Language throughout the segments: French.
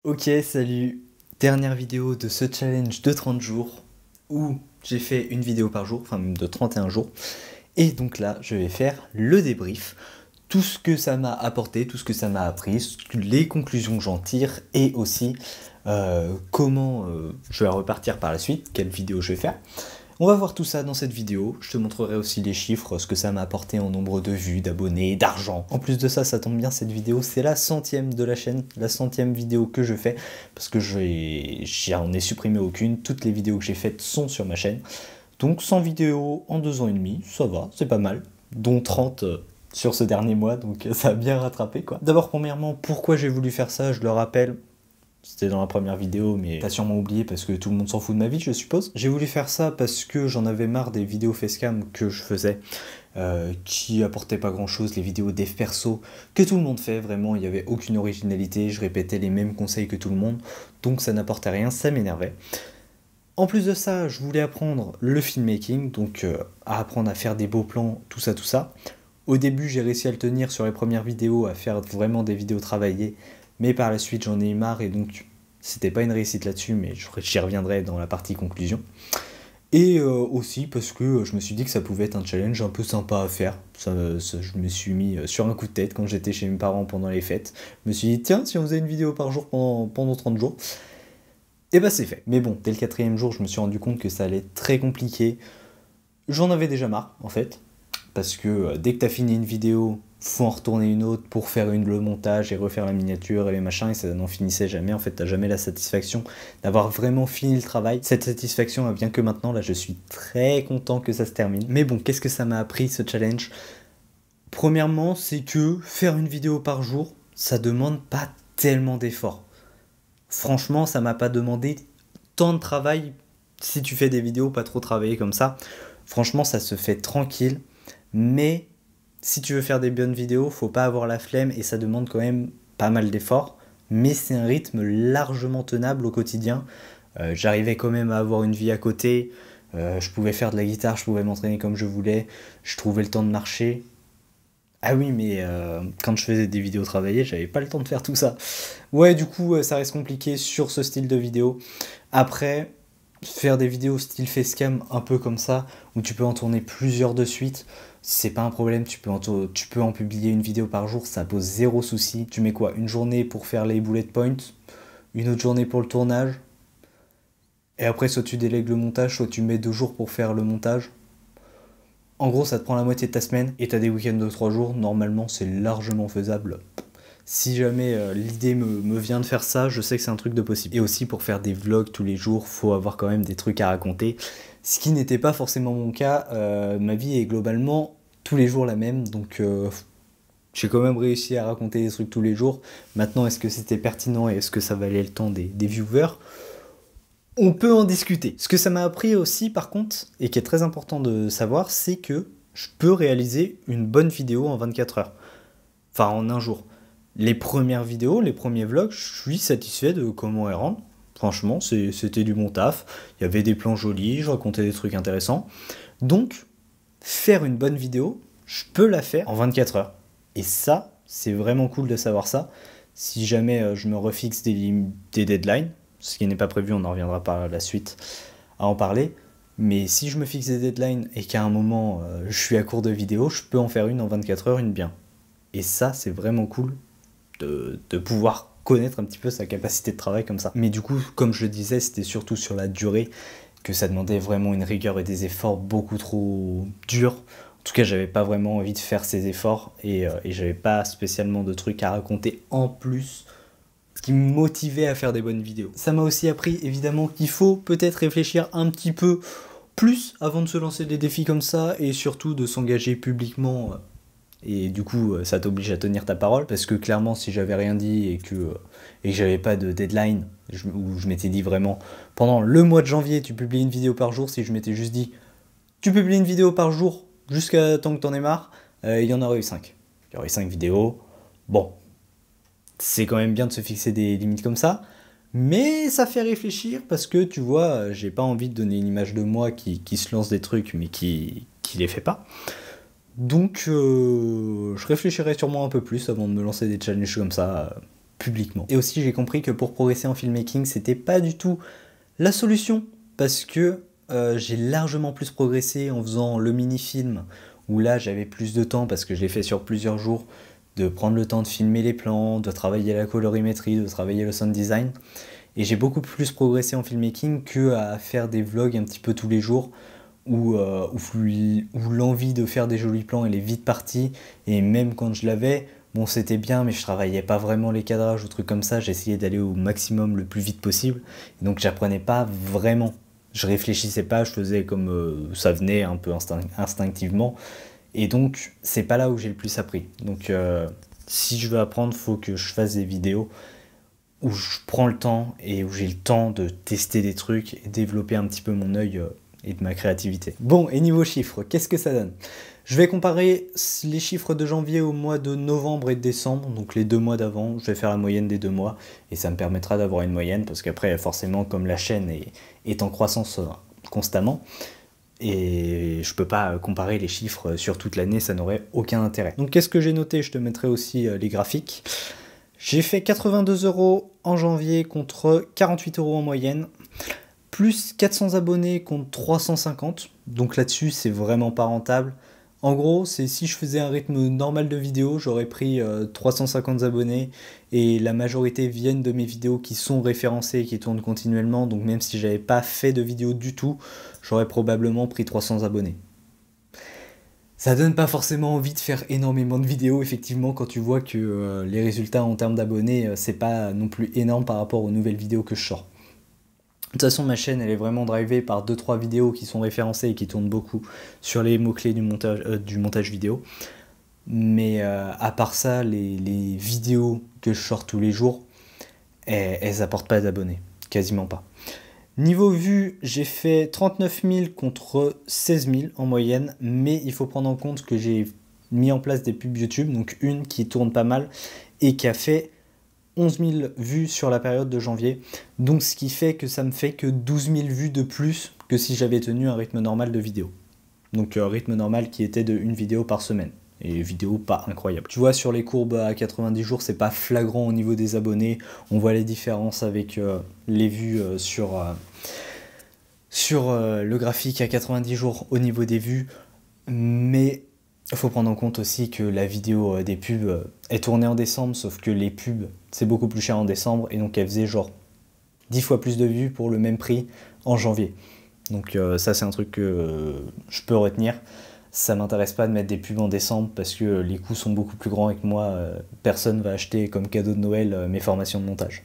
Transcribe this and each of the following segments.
Ok, salut. Dernière vidéo de ce challenge de 30 jours où j'ai fait une vidéo par jour, enfin même de 31 jours. Et donc là, je vais faire le débrief, tout ce que ça m'a apporté, tout ce que ça m'a appris, les conclusions que j'en tire et aussi comment je vais repartir par la suite, quelle vidéo je vais faire. On va voir tout ça dans cette vidéo, je te montrerai aussi les chiffres, ce que ça m'a apporté en nombre de vues, d'abonnés, d'argent. En plus de ça, ça tombe bien, cette vidéo, c'est la 100e de la chaîne, la 100e vidéo que je fais, parce que j'en ai supprimé aucune, toutes les vidéos que j'ai faites sont sur ma chaîne. Donc 100 vidéos en 2 ans et demi, ça va, c'est pas mal, dont 30 sur ce dernier mois, donc ça a bien rattrapé quoi. D'abord, premièrement, pourquoi j'ai voulu faire ça, je le rappelle, c'était dans la première vidéo, mais t'as sûrement oublié parce que tout le monde s'en fout de ma vie, je suppose. J'ai voulu faire ça parce que j'en avais marre des vidéos facecam que je faisais, qui apportaient pas grand chose, les vidéos dev perso que tout le monde fait, vraiment, il n'y avait aucune originalité, je répétais les mêmes conseils que tout le monde, donc ça n'apportait rien, ça m'énervait. En plus de ça, je voulais apprendre le filmmaking, donc à apprendre à faire des beaux plans, tout ça, tout ça. Au début, j'ai réussi à le tenir sur les premières vidéos, à faire vraiment des vidéos travaillées, mais par la suite, j'en ai eu marre et donc c'était pas une réussite là-dessus, mais j'y reviendrai dans la partie conclusion. Et aussi parce que je me suis dit que ça pouvait être un challenge un peu sympa à faire. Je me suis mis sur un coup de tête quand j'étais chez mes parents pendant les fêtes. Je me suis dit, tiens, si on faisait une vidéo par jour pendant 30 jours, et bah c'est fait. Mais bon, dès le 4e jour, je me suis rendu compte que ça allait être très compliqué. J'en avais déjà marre, en fait. Parce que dès que t'as fini une vidéo, faut en retourner une autre pour faire le montage et refaire la miniature et les machins, et ça n'en finissait jamais. En fait, t'as jamais la satisfaction d'avoir vraiment fini le travail. Cette satisfaction, elle vient que maintenant. Là, je suis très content que ça se termine. Mais bon, qu'est-ce que ça m'a appris, ce challenge? Premièrement, c'est que faire une vidéo par jour, ça demande pas tellement d'efforts. Franchement, ça m'a pas demandé tant de travail si tu fais des vidéos pas trop travaillées comme ça. Franchement, ça se fait tranquille. Mais si tu veux faire des bonnes vidéos, faut pas avoir la flemme et ça demande quand même pas mal d'efforts. Mais c'est un rythme largement tenable au quotidien. J'arrivais quand même à avoir une vie à côté. Je pouvais faire de la guitare, je pouvais m'entraîner comme je voulais. Je trouvais le temps de marcher. Ah oui, mais quand je faisais des vidéos travaillées, j'avais pas le temps de faire tout ça. Ouais, du coup, ça reste compliqué sur ce style de vidéo. Après, faire des vidéos style facecam un peu comme ça, où tu peux en tourner plusieurs de suite, c'est pas un problème, tu peux en publier une vidéo par jour, ça pose zéro souci. Tu mets quoi? Une journée pour faire les bullet points, une autre journée pour le tournage, et après soit tu délègues le montage, soit tu mets 2 jours pour faire le montage. En gros, ça te prend la moitié de ta semaine, et t'as des week-ends de 3 jours, normalement c'est largement faisable. Si jamais l'idée me vient de faire ça, je sais que c'est un truc de possible. Et aussi pour faire des vlogs tous les jours, faut avoir quand même des trucs à raconter. Ce qui n'était pas forcément mon cas, ma vie est globalement tous les jours la même, donc j'ai quand même réussi à raconter des trucs tous les jours. Maintenant, est-ce que c'était pertinent et est-ce que ça valait le temps des viewers? On peut en discuter. Ce que ça m'a appris aussi, par contre, et qui est très important de savoir, c'est que je peux réaliser une bonne vidéo en 24 heures. Enfin, en un jour. Les premières vidéos, les premiers vlogs, je suis satisfait de comment elles rendent. Franchement, c'était du bon taf. Il y avait des plans jolis, je racontais des trucs intéressants. Donc, faire une bonne vidéo, je peux la faire en 24 heures. Et ça, c'est vraiment cool de savoir ça. Si jamais je me refixe des deadlines, ce qui n'est pas prévu, on en reviendra par la suite à en parler. Mais si je me fixe des deadlines et qu'à un moment je suis à court de vidéos, je peux en faire une en 24 heures, une bien. Et ça, c'est vraiment cool de pouvoir connaître un petit peu sa capacité de travail comme ça. Mais du coup, comme je le disais, c'était surtout sur la durée que ça demandait vraiment une rigueur et des efforts beaucoup trop durs. En tout cas, j'avais pas vraiment envie de faire ces efforts et j'avais pas spécialement de trucs à raconter en plus, ce qui me motivait à faire des bonnes vidéos. Ça m'a aussi appris évidemment qu'il faut peut-être réfléchir un petit peu plus avant de se lancer des défis comme ça et surtout de s'engager publiquement. Et du coup, ça t'oblige à tenir ta parole, parce que clairement, si j'avais rien dit et que j'avais pas de deadline, où je m'étais dit vraiment, pendant le mois de janvier, tu publies une vidéo par jour, si je m'étais juste dit, tu publies une vidéo par jour jusqu'à temps que t'en aies marre, il y en aurait eu 5. Il y aurait eu 5 vidéos. Bon, c'est quand même bien de se fixer des limites comme ça, mais ça fait réfléchir, parce que tu vois, j'ai pas envie de donner une image de moi qui se lance des trucs, mais qui les fait pas. Donc, je réfléchirai sûrement un peu plus avant de me lancer des challenges comme ça. publiquement. Et aussi j'ai compris que pour progresser en filmmaking, c'était pas du tout la solution, parce que j'ai largement plus progressé en faisant le mini-film, où là j'avais plus de temps parce que je l'ai fait sur plusieurs jours, de prendre le temps de filmer les plans, de travailler la colorimétrie, de travailler le sound design. Et j'ai beaucoup plus progressé en filmmaking que à faire des vlogs un petit peu tous les jours où l'envie de faire des jolis plans elle est vite partie. Et même quand je l'avais, bon c'était bien mais je travaillais pas vraiment les cadrages ou trucs comme ça, j'essayais d'aller au maximum le plus vite possible. Et donc j'apprenais pas vraiment. Je réfléchissais pas, je faisais comme ça venait un peu instinctivement. Et donc c'est pas là où j'ai le plus appris. Donc si je veux apprendre, faut que je fasse des vidéos où je prends le temps et où j'ai le temps de tester des trucs et développer un petit peu mon œil et de ma créativité. Bon, et niveau chiffres, qu'est-ce que ça donne? Je vais comparer les chiffres de janvier au mois de novembre et de décembre, donc les 2 mois d'avant. Je vais faire la moyenne des 2 mois et ça me permettra d'avoir une moyenne parce qu'après, forcément, comme la chaîne est en croissance constamment, et je peux pas comparer les chiffres sur toute l'année, ça n'aurait aucun intérêt. Donc qu'est-ce que j'ai noté? Je te mettrai aussi les graphiques. J'ai fait 82 € en janvier contre 48 € en moyenne, plus 400 abonnés contre 350, donc là-dessus c'est vraiment pas rentable. En gros, c'est si je faisais un rythme normal de vidéo, j'aurais pris 350 abonnés et la majorité viennent de mes vidéos qui sont référencées et qui tournent continuellement, donc même si j'avais pas fait de vidéo du tout, j'aurais probablement pris 300 abonnés. Ça donne pas forcément envie de faire énormément de vidéos, effectivement, quand tu vois que les résultats en termes d'abonnés, c'est pas non plus énorme par rapport aux nouvelles vidéos que je sors. De toute façon, ma chaîne, elle est vraiment drivée par 2-3 vidéos qui sont référencées et qui tournent beaucoup sur les mots-clés du montage vidéo. Mais à part ça, les vidéos que je sors tous les jours, elles apportent pas d'abonnés, quasiment pas. Niveau vues, j'ai fait 39 000 contre 16 000 en moyenne, mais il faut prendre en compte que j'ai mis en place des pubs YouTube, donc une qui tourne pas mal et qui a fait 11 000 vues sur la période de janvier, donc ce qui fait que ça me fait que 12 000 vues de plus que si j'avais tenu un rythme normal de vidéo. Donc un rythme normal qui était de une vidéo par semaine. Et vidéo pas incroyable. Tu vois, sur les courbes à 90 jours, c'est pas flagrant au niveau des abonnés. On voit les différences avec les vues sur le graphique à 90 jours au niveau des vues. Mais il faut prendre en compte aussi que la vidéo des pubs est tournée en décembre, sauf que les pubs, c'est beaucoup plus cher en décembre. Et donc, elle faisait genre 10 fois plus de vues pour le même prix en janvier. Donc ça, c'est un truc que je peux retenir. Ça m'intéresse pas de mettre des pubs en décembre parce que les coûts sont beaucoup plus grands et que moi, personne va acheter comme cadeau de Noël mes formations de montage.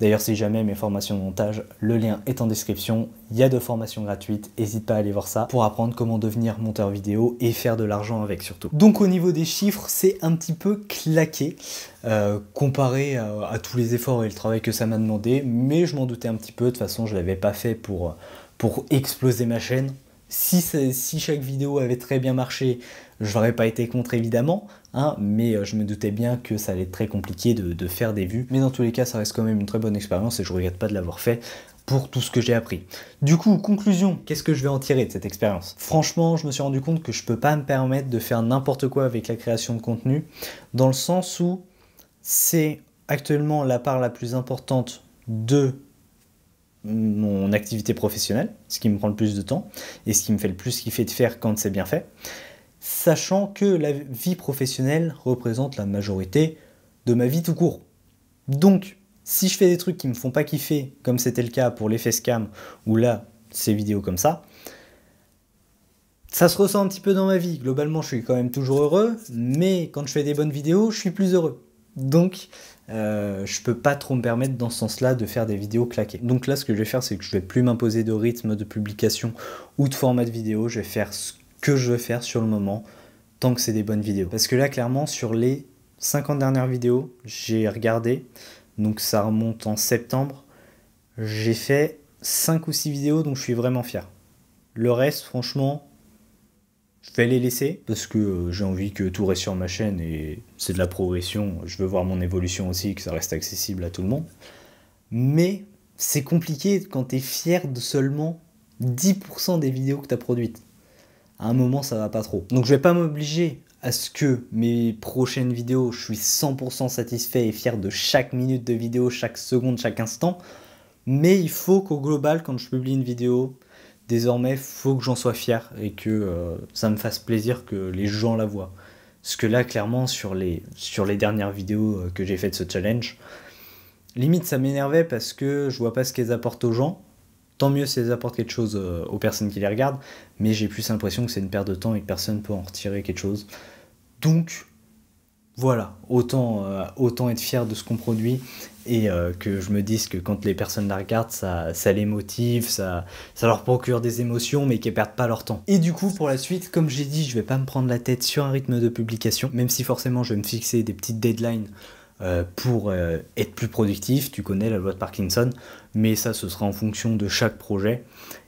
D'ailleurs, si jamais mes formations de montage, le lien est en description. Il y a 2 formations gratuites, n'hésite pas à aller voir ça pour apprendre comment devenir monteur vidéo et faire de l'argent avec surtout. Donc au niveau des chiffres, c'est un petit peu claqué comparé à tous les efforts et le travail que ça m'a demandé, mais je m'en doutais un petit peu. De toute façon, je l'avais pas fait pour exploser ma chaîne. Si chaque vidéo avait très bien marché, je n'aurais pas été contre évidemment, hein, mais je me doutais bien que ça allait être très compliqué de faire des vues. Mais dans tous les cas, ça reste quand même une très bonne expérience et je ne regrette pas de l'avoir fait pour tout ce que j'ai appris. Du coup, conclusion, qu'est-ce que je vais en tirer de cette expérience? Franchement, je me suis rendu compte que je ne peux pas me permettre de faire n'importe quoi avec la création de contenu, dans le sens où c'est actuellement la part la plus importante de mon activité professionnelle, ce qui me prend le plus de temps et ce qui me fait le plus kiffer de faire quand c'est bien fait, sachant que la vie professionnelle représente la majorité de ma vie tout court. Donc, si je fais des trucs qui me font pas kiffer, comme c'était le cas pour les facecam ou là, ces vidéos comme ça se ressent un petit peu dans ma vie. Globalement, je suis quand même toujours heureux, mais quand je fais des bonnes vidéos, je suis plus heureux. Donc, je peux pas trop me permettre dans ce sens-là de faire des vidéos claquées. Donc là, ce que je vais faire, c'est que je vais plus m'imposer de rythme de publication ou de format de vidéo. Je vais faire ce que je veux faire sur le moment, tant que c'est des bonnes vidéos. Parce que là, clairement, sur les 50 dernières vidéos, j'ai regardé, donc ça remonte en septembre, j'ai fait 5 ou 6 vidéos, donc je suis vraiment fier. Le reste, franchement, je vais les laisser parce que j'ai envie que tout reste sur ma chaîne et c'est de la progression. Je veux voir mon évolution aussi, que ça reste accessible à tout le monde. Mais c'est compliqué quand tu es fier de seulement 10% des vidéos que tu as produites. À un moment, ça va pas trop. Donc je vais pas m'obliger à ce que mes prochaines vidéos, je suis 100% satisfait et fier de chaque minute de vidéo, chaque seconde, chaque instant. Mais il faut qu'au global, quand je publie une vidéo, désormais, il faut que j'en sois fier et que ça me fasse plaisir que les gens la voient. Parce que là, clairement, sur les dernières vidéos que j'ai faites de ce challenge, limite ça m'énervait parce que je vois pas ce qu'elles apportent aux gens. Tant mieux si elles apportent quelque chose aux personnes qui les regardent, mais j'ai plus l'impression que c'est une perte de temps et que personne peut en retirer quelque chose. Donc voilà, autant être fier de ce qu'on produit et que je me dise que quand les personnes la regardent, ça les motive, ça leur procure des émotions, mais qu'elles perdent pas leur temps. Et du coup, pour la suite, comme j'ai dit, je vais pas me prendre la tête sur un rythme de publication, même si forcément je vais me fixer des petites deadlines pour être plus productif. Tu connais la loi de Parkinson, mais ça, ce sera en fonction de chaque projet.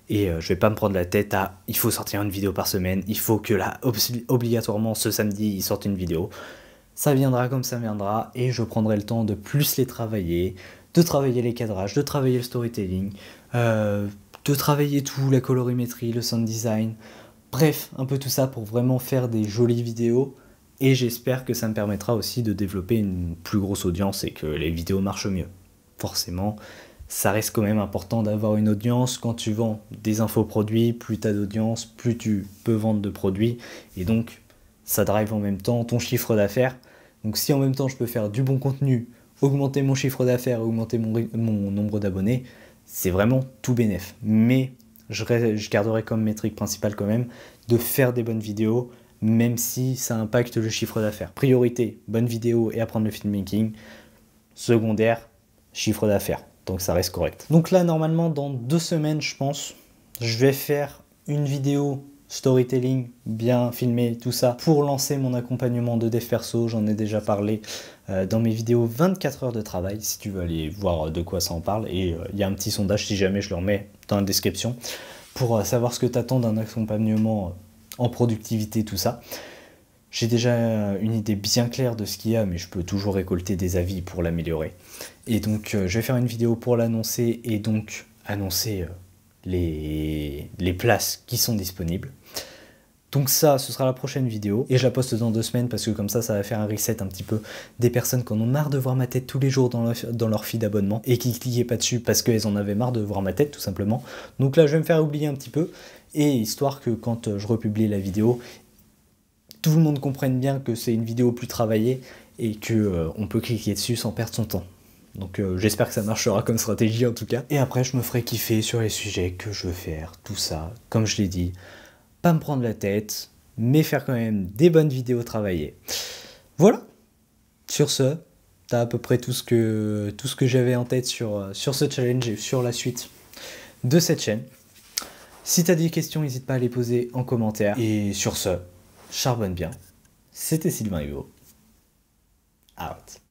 Et je vais pas me prendre la tête à il faut sortir une vidéo par semaine, il faut que là, obligatoirement ce samedi, il sorte une vidéo. Ça viendra comme ça viendra et je prendrai le temps de plus les travailler, de travailler les cadrages, de travailler le storytelling, de travailler tout, la colorimétrie, le sound design, bref, un peu tout ça pour vraiment faire des jolies vidéos et j'espère que ça me permettra aussi de développer une plus grosse audience et que les vidéos marchent mieux. Forcément, ça reste quand même important d'avoir une audience. Quand tu vends des infoproduits, plus tu as d'audience, plus tu peux vendre de produits et donc ça drive en même temps ton chiffre d'affaires. Donc si en même temps je peux faire du bon contenu, augmenter mon chiffre d'affaires, augmenter mon nombre d'abonnés, c'est vraiment tout bénef. Mais je garderai comme métrique principale quand même de faire des bonnes vidéos, même si ça impacte le chiffre d'affaires. Priorité, bonne vidéo et apprendre le filmmaking. Secondaire, chiffre d'affaires. Donc ça reste correct. Donc là, normalement, dans 2 semaines, je pense, je vais faire une vidéo storytelling, bien filmé, tout ça, pour lancer mon accompagnement de dev perso. J'en ai déjà parlé dans mes vidéos 24 heures de travail, si tu veux aller voir de quoi ça en parle. Et il y a un petit sondage, si jamais je le remets dans la description, pour savoir ce que tu attends d'un accompagnement en productivité, tout ça. J'ai déjà une idée bien claire de ce qu'il y a, mais je peux toujours récolter des avis pour l'améliorer. Et donc, je vais faire une vidéo pour l'annoncer et donc annoncer les places qui sont disponibles. Donc ça, ce sera la prochaine vidéo et je la poste dans 2 semaines parce que comme ça va faire un reset un petit peu des personnes qui en ont marre de voir ma tête tous les jours dans leur feed d'abonnement et qui cliquaient pas dessus parce qu'elles en avaient marre de voir ma tête tout simplement. Donc là, je vais me faire oublier un petit peu et histoire que quand je republie la vidéo, tout le monde comprenne bien que c'est une vidéo plus travaillée et que on peut cliquer dessus sans perdre son temps. Donc j'espère que ça marchera comme stratégie en tout cas. Et après, je me ferai kiffer sur les sujets que je veux faire, tout ça, comme je l'ai dit. Pas me prendre la tête, mais faire quand même des bonnes vidéos travaillées. Voilà. Sur ce, t'as à peu près tout ce que j'avais en tête sur ce challenge et sur la suite de cette chaîne. Si t'as des questions, n'hésite pas à les poser en commentaire. Et sur ce, charbonne bien. C'était Sylvain Hugo. Out.